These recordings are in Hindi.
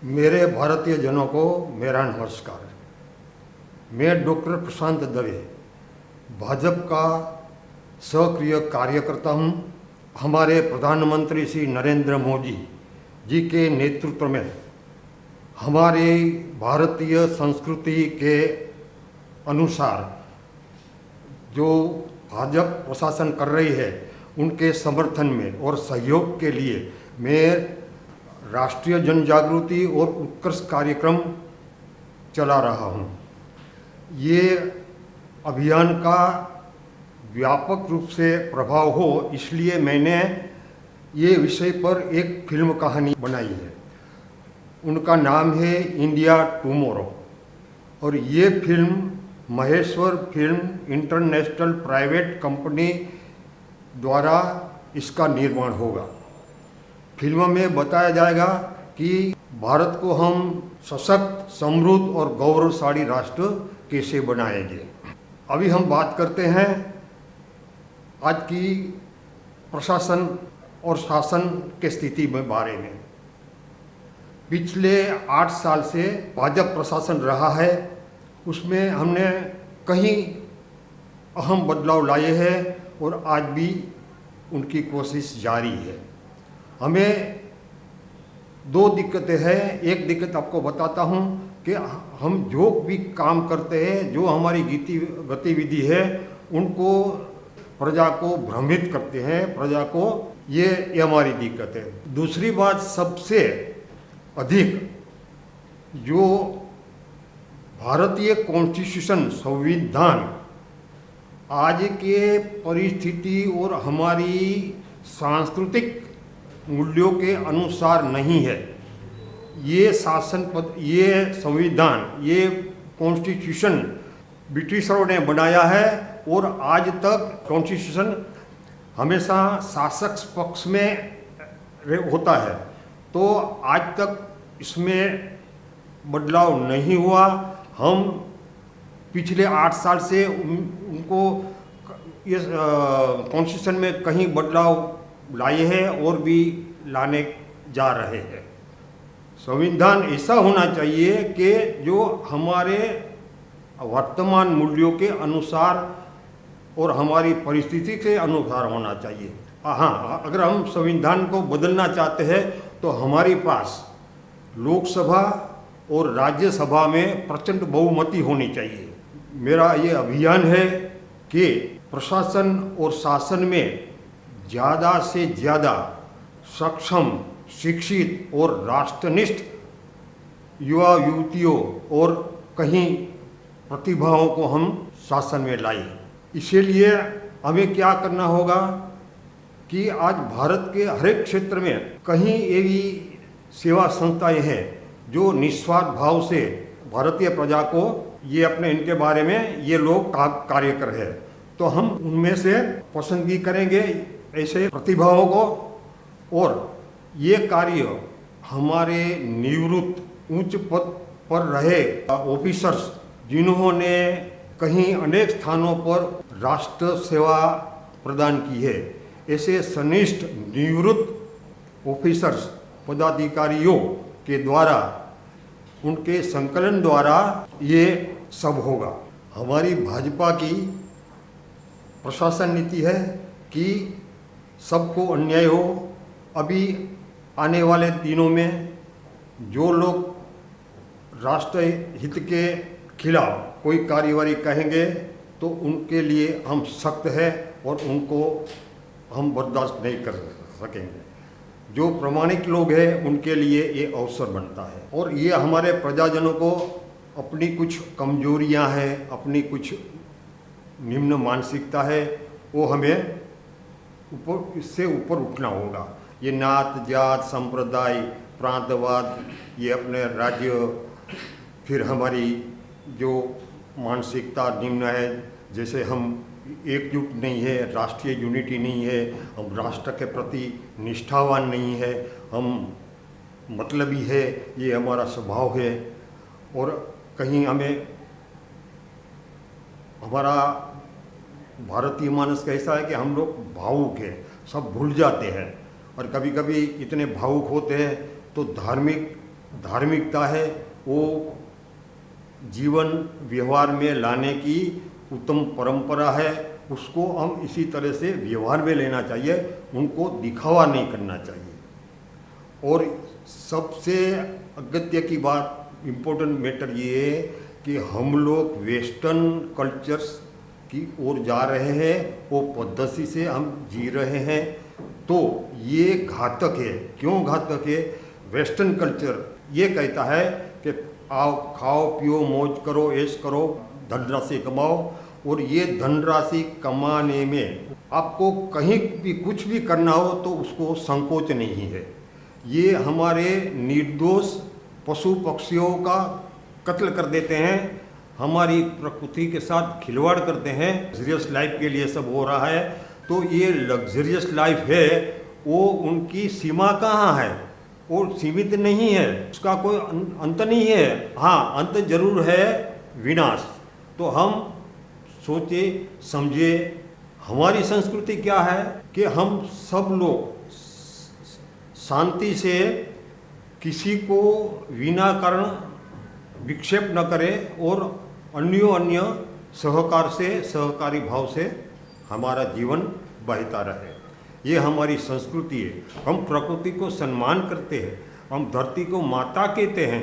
मेरे भारतीय जनों को मेरा नमस्कार। मैं डॉक्टर प्रशांत दवे भाजपा का सक्रिय कार्यकर्ता हूँ। हमारे प्रधानमंत्री श्री नरेंद्र मोदी जी के नेतृत्व में हमारी भारतीय संस्कृति के अनुसार जो भाजपा प्रशासन कर रही है उनके समर्थन में और सहयोग के लिए मैं राष्ट्रीय जन जागृति और उत्कर्ष कार्यक्रम चला रहा हूँ। ये अभियान का व्यापक रूप से प्रभाव हो इसलिए मैंने ये विषय पर एक फिल्म कहानी बनाई है। उनका नाम है इंडिया टुमारो और ये film Maheshwar film international private company द्वारा इसका निर्माण होगा। फिल्म में बताया जाएगा कि भारत को हम सशक्त, समृद्ध और गौरवशाली राष्ट्र कैसे बनाएंगे। अभी हम बात करते हैं आज की प्रशासन और शासन के स्थिति में बारे में। पिछले 8 साल से भाजपा प्रशासन रहा है, उसमें हमने कहीं अहम बदलाव लाए हैं और आज भी उनकी कोशिश जारी है। हमें 2 दिक्कतें हैं। एक दिक्कत आपको बताता हूँ कि हम जो भी काम करते हैं, जो हमारी गतिविधि है, उनको प्रजा को भ्रमित करते हैं। प्रजा को ये हमारी दिक्कत है। दूसरी बात, सबसे अधिक जो भारतीय कॉन्स्टिट्यूशन संविधान आज के परिस्थिति और हमारी सांस्कृतिक मूल्यों के अनुसार नहीं है। ये शासन पद, ये संविधान, ये कॉन्स्टिट्यूशन ब्रिटिशरों ने बनाया है और आज तक कॉन्स्टिट्यूशन हमेशा शासक पक्ष में होता है। तो आज तक इसमें बदलाव नहीं हुआ। हम पिछले 8 साल से उनको इस कॉन्स्टिट्यूशन में कहीं बदलाव लाए हैं और भी लाने जा रहे हैं। संविधान ऐसा होना चाहिए कि जो हमारे वर्तमान मूल्यों के अनुसार और हमारी परिस्थिति के अनुसार होना चाहिए। हाँ, अगर हम संविधान को बदलना चाहते हैं तो हमारे पास लोकसभा और राज्यसभा में प्रचंड बहुमति होनी चाहिए। मेरा ये अभियान है कि प्रशासन और शासन में ज़्यादा से ज़्यादा सक्षम, शिक्षित और राष्ट्रनिष्ठ युवा युवतियों और कहीं प्रतिभाओं को हम शासन में लाए। इसीलिए हमें क्या करना होगा कि आज भारत के हर एक क्षेत्र में कहीं एवी सेवा संस्थाएं हैं जो निस्वार्थ भाव से भारतीय प्रजा को ये अपने इनके बारे में ये लोग कार्य कर रहे हैं। तो हम उनमें से पसंदगी करेंगे ऐसे प्रतिभाओं को, और ये कार्य हमारे निवृत्त उच्च पद पर रहे ऑफिसर्स जिन्होंने कहीं अनेक स्थानों पर राष्ट्र सेवा प्रदान की है, ऐसे सनिष्ठ निवृत्त ऑफिसर्स पदाधिकारियों के द्वारा, उनके संकलन द्वारा ये सब होगा। हमारी भाजपा की प्रशासन नीति है कि सबको अन्याय हो। अभी आने वाले दिनों में जो लोग राष्ट्र हित के खिलाफ कोई कार्यवाही कहेंगे तो उनके लिए हम सख्त हैं और उनको हम बर्दाश्त नहीं कर सकेंगे। जो प्रामाणिक लोग हैं उनके लिए ये अवसर बनता है। और ये हमारे प्रजाजनों को अपनी कुछ कमजोरियां हैं, अपनी कुछ निम्न मानसिकता है, वो हमें इससे ऊपर उठना होगा। ये नात जात संप्रदाय प्रांतवाद, ये अपने राज्य, फिर हमारी जो मानसिकता निम्न है, जैसे हम एकजुट नहीं है, राष्ट्रीय यूनिटी नहीं है, हम राष्ट्र के प्रति निष्ठावान नहीं है, हम मतलबी है, ये हमारा स्वभाव है। और कहीं हमें हमारा भारतीय मानस कैसा है कि हम लोग भावुक हैं, सब भूल जाते हैं और कभी कभी इतने भावुक होते हैं तो धार्मिक धार्मिकता है वो जीवन व्यवहार में लाने की उत्तम परंपरा है, उसको हम इसी तरह से व्यवहार में लेना चाहिए, उनको दिखावा नहीं करना चाहिए। और सबसे अगत्य की बात, इम्पोर्टेंट मैटर ये है कि हम लोग वेस्टर्न कल्चर्स की ओर जा रहे हैं, वो पद्धति से हम जी रहे हैं, तो ये घातक है। क्यों घातक है? वेस्टर्न कल्चर ये कहता है कि आओ खाओ पियो मौज करो ऐश करो धनराशि कमाओ, और ये धनराशि कमाने में आपको कहीं भी कुछ भी करना हो तो उसको संकोच नहीं है। ये हमारे निर्दोष पशु पक्षियों का कत्ल कर देते हैं, हमारी प्रकृति के साथ खिलवाड़ करते हैं। लग्जरियस लाइफ के लिए सब हो रहा है, तो ये लग्जरियस लाइफ है वो उनकी सीमा कहाँ है? वो सीमित नहीं है, उसका कोई अंत नहीं है। हाँ, अंत जरूर है, विनाश। तो हम सोचे समझे, हमारी संस्कृति क्या है कि हम सब लोग शांति से किसी को बिना कारण विक्षेप न करें और अन्य सहकार से सहकारी भाव से हमारा जीवन बहता रहे। ये हमारी संस्कृति है। हम प्रकृति को सम्मान करते हैं, हम धरती को माता कहते हैं,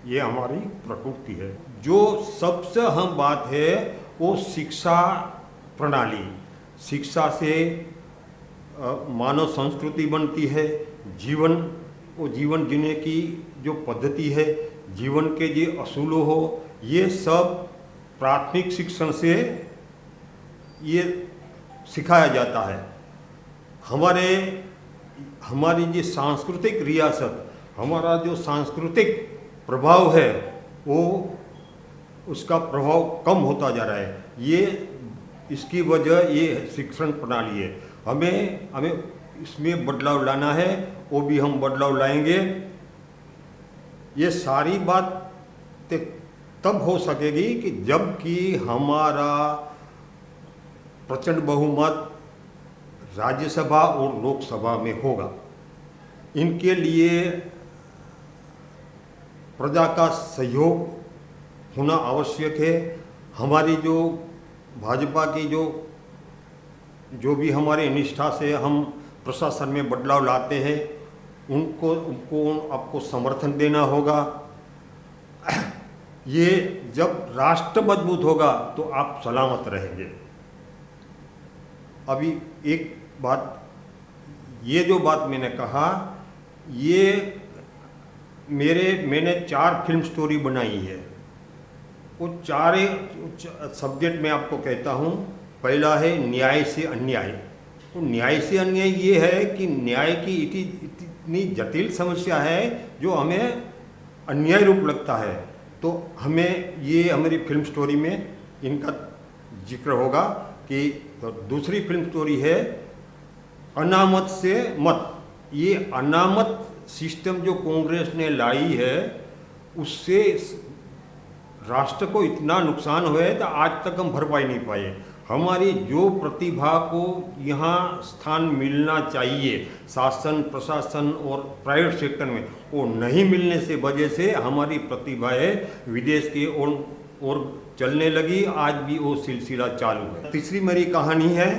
ये हमारी प्रकृति है। जो सबसे अहम बात है वो शिक्षा प्रणाली। शिक्षा से मानव संस्कृति बनती है, जीवन जीने की जो पद्धति है, जीवन के जो असूल हो, ये सब प्राथमिक शिक्षण से ये सिखाया जाता है। हमारी जो सांस्कृतिक रियासत, हमारा जो सांस्कृतिक प्रभाव है, वो उसका प्रभाव कम होता जा रहा है। ये इसकी वजह ये शिक्षण प्रणाली है। हमें इसमें बदलाव लाना है, वो भी हम बदलाव लाएंगे। ये सारी बात तब हो सकेगी कि जबकि हमारा प्रचंड बहुमत राज्यसभा और लोकसभा में होगा। इनके लिए प्रजा का सहयोग होना आवश्यक है। हमारी जो भाजपा की जो भी हमारे निष्ठा से हम प्रशासन में बदलाव लाते हैं, उनको आपको समर्थन देना होगा। ये जब राष्ट्र मजबूत होगा तो आप सलामत रहेंगे। अभी एक बात, ये जो बात मैंने कहा, ये मैंने 4 फिल्म स्टोरी बनाई है। वो 4 सब्जेक्ट में आपको कहता हूँ। पहला है न्याय से अन्याय। तो न्याय से अन्याय ये है कि न्याय की इतनी जटिल समस्या है जो हमें अन्याय रूप लगता है। तो हमें ये हमारी फिल्म स्टोरी में इनका जिक्र होगा। कि तो दूसरी फिल्म स्टोरी है अनामत से मत। ये अनामत सिस्टम जो कांग्रेस ने लाई है, उससे राष्ट्र को इतना नुकसान हुआ है तो आज तक हम भरपाई नहीं पाए। हमारी जो प्रतिभा को यहाँ स्थान मिलना चाहिए शासन प्रशासन और प्राइवेट सेक्टर में, वो नहीं मिलने से वजह से हमारी प्रतिभाएं विदेश की ओर चलने लगी। आज भी वो सिलसिला चालू है। तीसरी मेरी कहानी है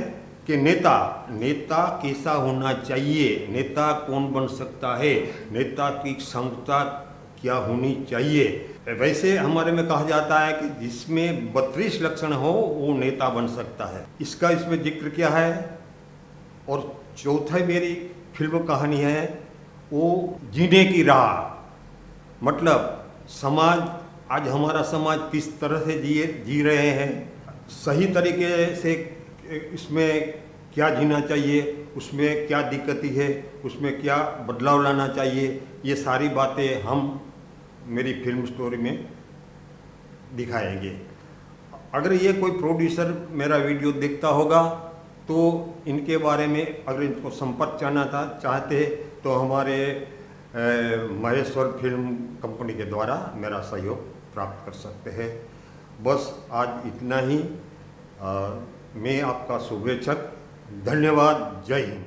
कि नेता कैसा होना चाहिए, नेता कौन बन सकता है, नेता की क्षमता क्या होनी चाहिए। वैसे हमारे में कहा जाता है कि जिसमें 32 लक्षण हो वो नेता बन सकता है। इसमें जिक्र किया है। और चौथा मेरी फिल्म कहानी है वो जीने की राह। मतलब समाज, आज हमारा समाज किस तरह से जी रहे हैं, सही तरीके से इसमें क्या जीना चाहिए, उसमें क्या दिक्कतें है, उसमें क्या बदलाव लाना चाहिए, ये सारी बातें हम मेरी फिल्म स्टोरी में दिखाएंगे। अगर ये कोई प्रोड्यूसर मेरा वीडियो देखता होगा तो इनके बारे में अगर इनको संपर्क चाहते तो हमारे महेश्वर फिल्म कंपनी के द्वारा मेरा सहयोग प्राप्त कर सकते हैं। बस आज इतना ही। मैं आपका शुभेच्छक। धन्यवाद। जय हिंद।